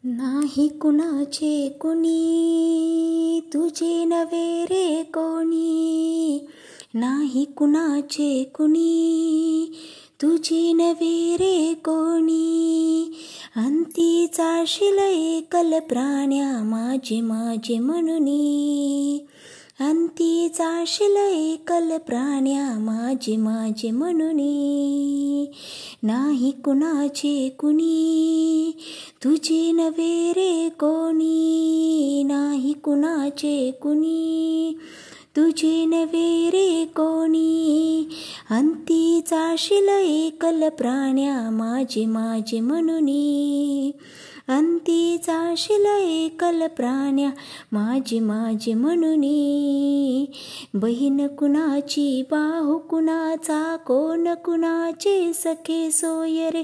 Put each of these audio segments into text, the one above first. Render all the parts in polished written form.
नाही कुणाचे कुणी तुझे नव्हे रे कोणी, नाही कुणाचे कुणी तुझे नव्हे रे कोणी. अंती चाळशील एकल प्राण्या माझे माझे म्हणुनी, अंती चाळशील एकल प्राण्या माझे माझे म्हणुनी. नाही कुणाचे कुणी तुझे नव्हे रे कोणी, नाही कुणाचे कुणी तुझे नव्हे रे कोणी. अंती चाळशील एकल प्राण्या माझे माझे म्हणुनी, अंती चाळशील एकल प्राण्या माझे माझे म्हणुनी. बहीण कुणाची बाहू कुणाचा कोण कुणाचे सखे सोय रे,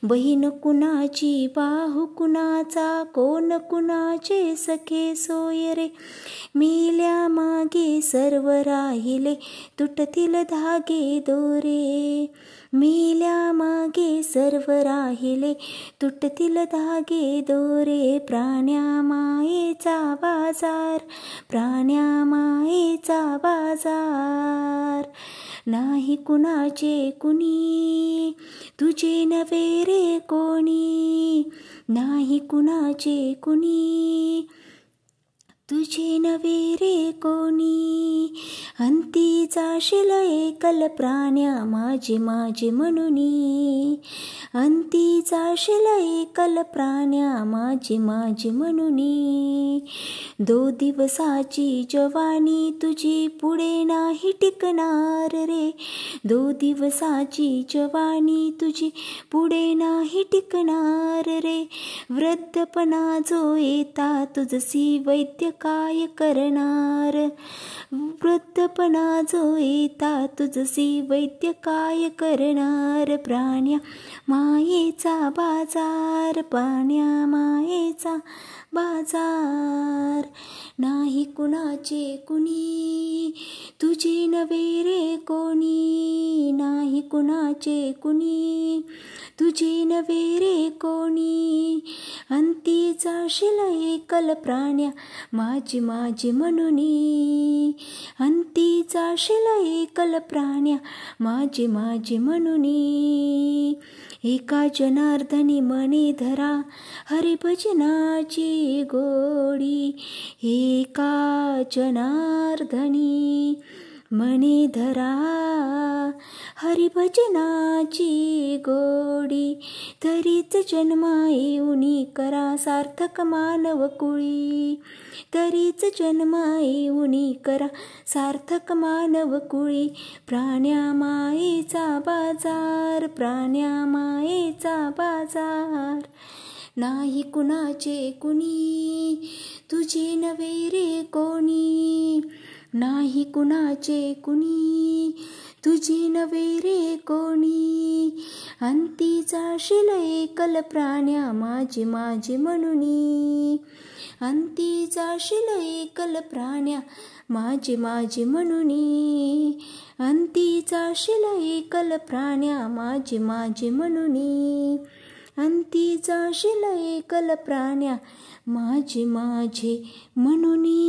बहीण कुणाची बाहू कुणाचा कोण कुणाचे सखे सोय रे. मेल्या मागे सर्व राहिले तुटतील धागे दोरे, मेल्या मागे सर्व राहिले तुटतील धागे दोरे. प्राण्या मायेचा बाजार, प्राण्या मायेचा बाजार. नाही कुणाचे कुणी तुझे नव्हे रे कोणी, नाही कुणाचे कुणी तुझे नव्हे रे कोणी. अंती चाळशील एकल प्राण्या माझे माझे म्हणुनी, अंती चाळशील एकल प्राण्या माझे माझे म्हणुनी. 2 दिवसाची जवानी तुझी पुढे नाही टिकणार रे, 2 दिवसाची जवानी तुझी पुढे नाही टिकणार रे. वृद्धपणा जो येता तुझसी वैद्य काय करणार, वृद्धपणा जो येता तुझसी वैद्य काय करणार. प्राण्या मायेचा बाजार, प्राण्या मायेचा बाजार. नाही कुणाचे कुणी तुझे नव्हे रे कोणी, नाही कुणाचे कुणी तुझे नव्हे रे कोणी. अंती चाळशील एकल प्राण्या माझे माझे म्हणुनी, अंती चाळशील एकल प्राण्या माझे माझे म्हणुनी. एका जनार्दनी मने धरा हरिभजनाची गोडी, एका जनार्दनी मने धरा हरिभजनाची गोडी. तरीच जन्मा येऊनी करा सार्थक मानव कुळी, तरीच जन्मा येऊनी करा सार्थक मानव कुळी. प्राण्या मायेचा बाजार, प्राण्या मायेचा बाजार. नाही कुणाचे कुणी तुझे नव्हे रे कोणी, नाही कुणाचे कुणी तुझे नव्हे रे कोणी. अंती चाळशील एकल प्राण्या माझे माझे म्हणुनी, अंती चाळशील एकल प्राण्या माझे माझे म्हणुनी, अंती चाळशील एकल प्राण्या माझे माझे म्हणुनी, अंती चाळशील एकल प्राण्या माझे माझे म्हणुनी.